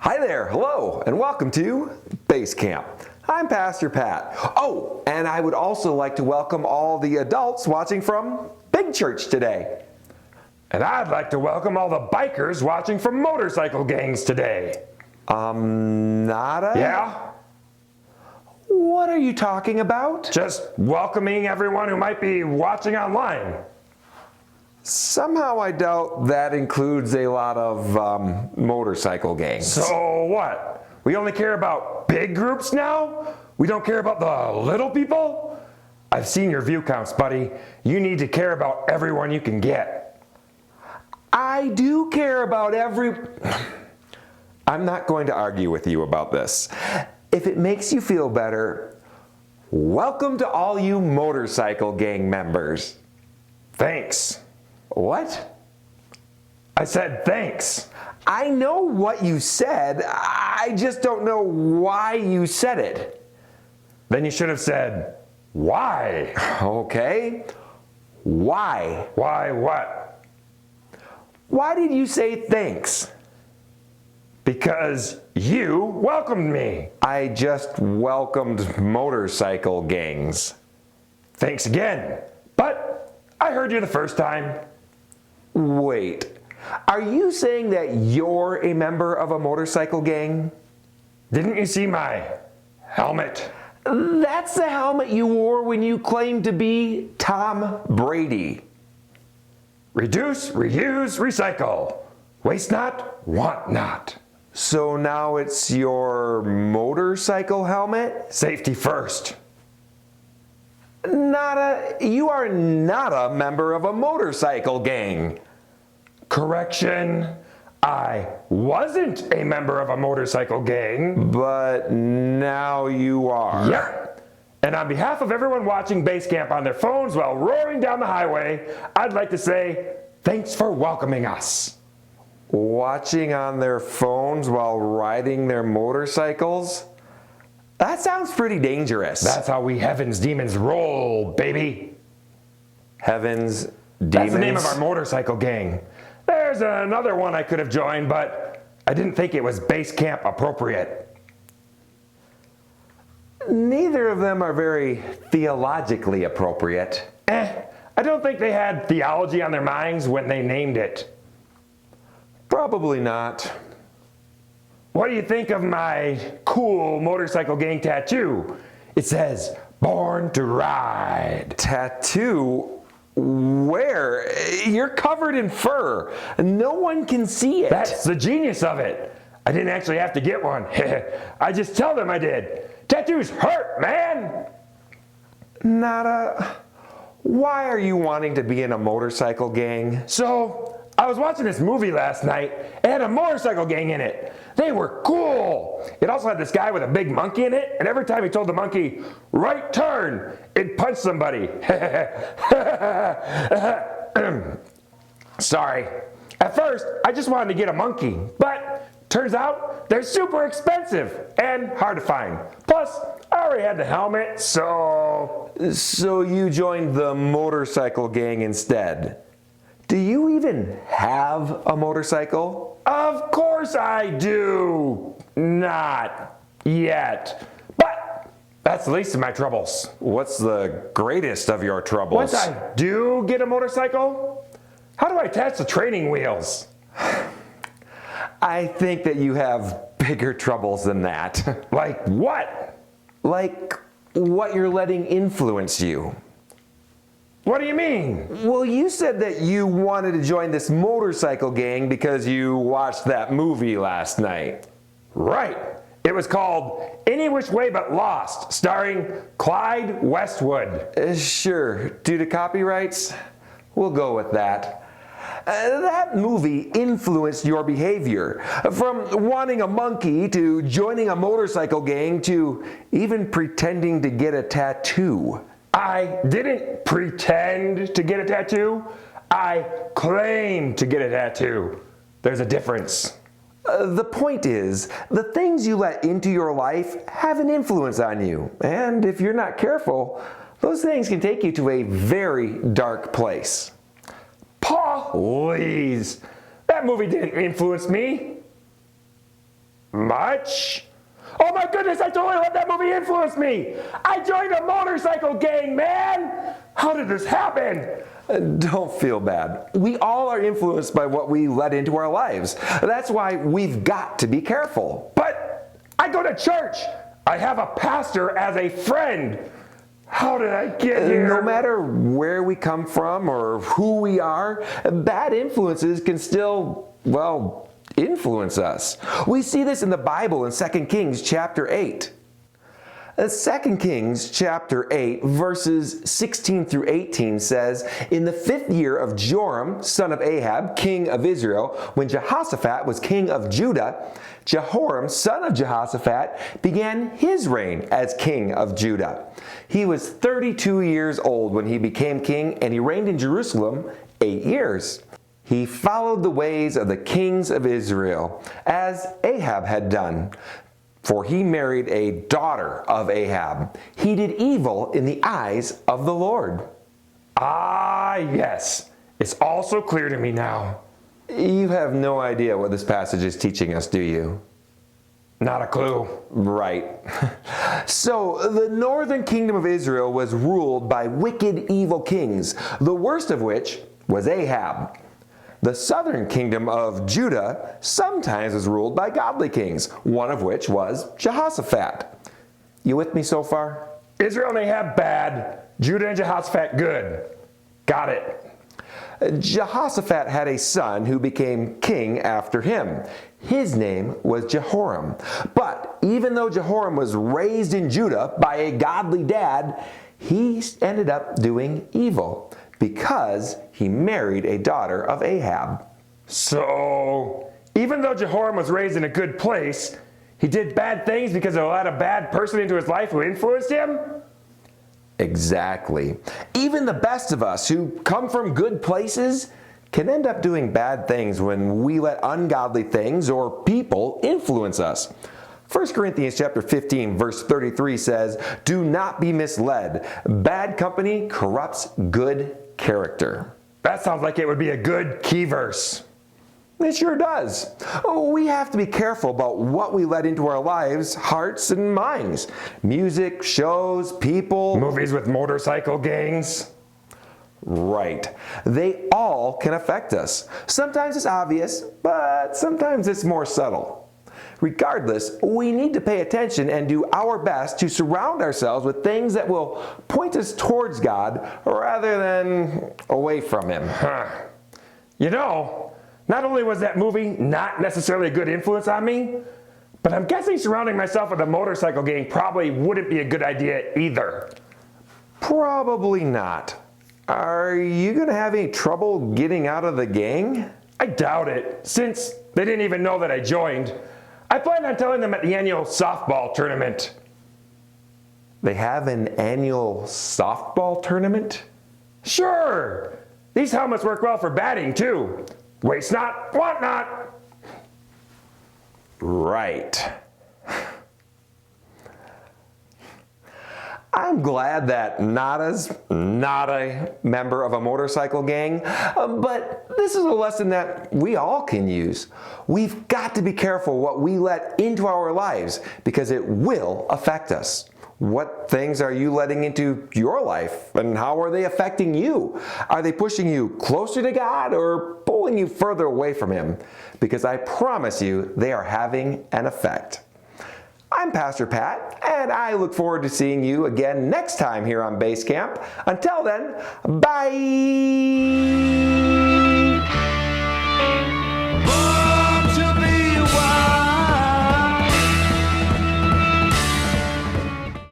Hi there, hello, and welcome to Base Camp. I'm Pastor Pat. Oh, and I would also like to welcome all the adults watching from Big Church today. And I'd like to welcome all the bikers watching from motorcycle gangs today. Nodda? Yeah? What are you talking about? Just welcoming everyone who might be watching online. Somehow I doubt that includes a lot of motorcycle gangs. So what? We only care about big groups now? We don't care about the little people? I've seen your view counts, buddy. You need to care about everyone you can get. I do care about I'm not going to argue with you about this. If it makes you feel better, welcome to all you motorcycle gang members. Thanks. What? I said thanks. I know what you said, I just don't know why you said it. Then you should have said, why? Okay. Why? Why what? Why did you say thanks? Because you welcomed me. I just welcomed motorcycle gangs. Thanks again. But I heard you the first time. Wait, are you saying that you're a member of a motorcycle gang? Didn't you see my helmet? That's the helmet you wore when you claimed to be Tom Brady. Reduce, reuse, recycle. Waste not, want not. So now it's your motorcycle helmet? Safety first. You are not a member of a motorcycle gang. Correction, I wasn't a member of a motorcycle gang. But now you are. Yep. And on behalf of everyone watching Base Camp on their phones while roaring down the highway, I'd like to say thanks for welcoming us. Watching on their phones while riding their motorcycles? That sounds pretty dangerous. That's how we Heaven's Demons roll, baby. Heaven's Demons? That's the name of our motorcycle gang. There's another one I could have joined, but I didn't think it was Base Camp appropriate. Neither of them are very theologically appropriate. I don't think they had theology on their minds when they named it. Probably not. What do you think of my cool motorcycle gang tattoo? It says, "Born to Ride." Tattoo? Where? You're covered in fur. No one can see it. That's the genius of it. I didn't actually have to get one. I just tell them I did. Tattoos hurt, man. Nodda, why are you wanting to be in a motorcycle gang? So, I was watching this movie last night. It had a motorcycle gang in it. They were cool. It also had this guy with a big monkey in it, and every time he told the monkey, "Right turn," it punched somebody. Sorry. At first, I just wanted to get a monkey, but turns out they're super expensive and hard to find. Plus, I already had the helmet, so... So you joined the motorcycle gang instead. Do you even have a motorcycle? Of course I do. Not yet. But that's the least of my troubles. What's the greatest of your troubles? Once I do get a motorcycle, how do I attach the training wheels? I think that you have bigger troubles than that. Like what? Like what you're letting influence you. What do you mean? Well, you said that you wanted to join this motorcycle gang because you watched that movie last night. Right. It was called Any Which Way But Lost, starring Clyde Westwood. Sure. Due to copyrights, we'll go with that. That movie influenced your behavior, from wanting a monkey to joining a motorcycle gang to even pretending to get a tattoo. I didn't pretend to get a tattoo. I claimed to get a tattoo. There's a difference. The point is, the things you let into your life have an influence on you. And if you're not careful, those things can take you to a very dark place. Please. That movie didn't influence me. much. Oh my goodness, I totally let that movie influence me. I joined a motorcycle gang, man. How did this happen? Don't feel bad. We all are influenced by what we let into our lives. That's why we've got to be careful. But I go to church. I have a pastor as a friend. How did I get here? No matter where we come from or who we are, bad influences can still, influence us. We see this in the Bible in 2 Kings chapter 8. 2 Kings chapter 8 verses 16 through 18 says, "In the 5th year of Joram, son of Ahab, king of Israel, when Jehoshaphat was king of Judah, Jehoram, son of Jehoshaphat, began his reign as king of Judah. He was 32 years old when he became king, and he reigned in Jerusalem 8 years. He followed the ways of the kings of Israel, as Ahab had done. For he married a daughter of Ahab. He did evil in the eyes of the Lord." Ah, yes. It's all so clear to me now. You have no idea what this passage is teaching us, do you? Not a clue. Right. So, the northern kingdom of Israel was ruled by wicked, evil kings, the worst of which was Ahab. The southern kingdom of Judah sometimes was ruled by godly kings, one of which was Jehoshaphat. You with me so far? Israel and Ahab bad, Judah and Jehoshaphat good. Got it. Jehoshaphat had a son who became king after him. His name was Jehoram. But even though Jehoram was raised in Judah by a godly dad, he ended up doing evil because he married a daughter of Ahab. So, even though Jehoram was raised in a good place, he did bad things because it allowed a bad person into his life who influenced him? Exactly. Even the best of us who come from good places can end up doing bad things when we let ungodly things or people influence us. 1 Corinthians chapter 15 verse 33 says, "Do not be misled. Bad company corrupts good character." That sounds like it would be a good key verse. It sure does. We have to be careful about what we let into our lives, hearts, and minds. Music, shows, people. Movies with motorcycle gangs. Right. They all can affect us. Sometimes it's obvious, but sometimes it's more subtle. Regardless, we need to pay attention and do our best to surround ourselves with things that will point us towards God rather than away from Him. You know, not only was that movie not necessarily a good influence on me, but I'm guessing surrounding myself with a motorcycle gang probably wouldn't be a good idea either. Probably not. Are you going to have any trouble getting out of the gang? I doubt it, since they didn't even know that I joined. I planned on telling them at the annual softball tournament. They have an annual softball tournament? Sure! These helmets work well for batting, too. Waste not, want not. Right. I'm glad that Nodda's not a member of a motorcycle gang, but this is a lesson that we all can use. We've got to be careful what we let into our lives because it will affect us. What things are you letting into your life, and how are they affecting you? Are they pushing you closer to God or pulling you further away from Him? Because I promise you, they are having an effect. I'm Pastor Pat, and I look forward to seeing you again next time here on Base Camp. Until then, bye!